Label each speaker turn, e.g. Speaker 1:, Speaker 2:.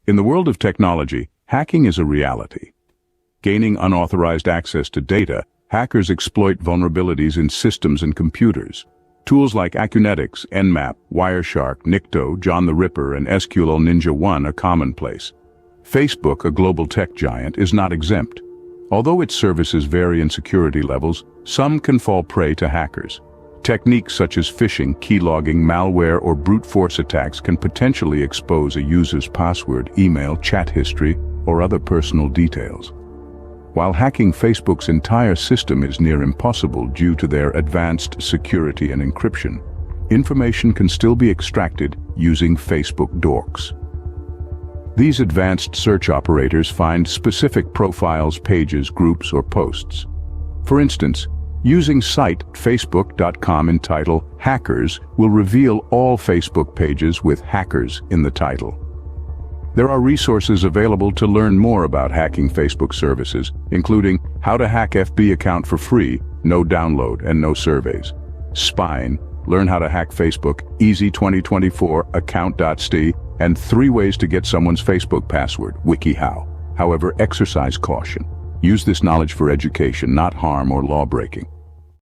Speaker 1: In the world of technology, hacking is a reality. Gaining unauthorized access to data, hackers exploit vulnerabilities in systems and computers. Tools like Acunetics, Nmap, Wireshark, Nikto, John the Ripper, and SQL Ninja One are commonplace. Facebook, a global tech giant, is not exempt. Although its services vary in security levels, some can fall prey to hackers. Techniques such as phishing, keylogging, malware, or brute force attacks can potentially expose a user's password, email, chat history, or other personal details. While hacking Facebook's entire system is near impossible due to their advanced security and encryption, information can still be extracted using Facebook dorks. These advanced search operators find specific profiles, pages, groups, or posts. For instance, using site facebook.com entitled Hackers will reveal all Facebook pages with hackers in the title. There are resources available to learn more about hacking Facebook services, including How to Hack FB Account for Free, No Download and No Surveys. Spine, Learn How to Hack Facebook, Easy 2024, Account.st, and 3 Ways to Get Someone's Facebook Password, WikiHow. However, exercise caution. Use this knowledge for education, not harm or law breaking.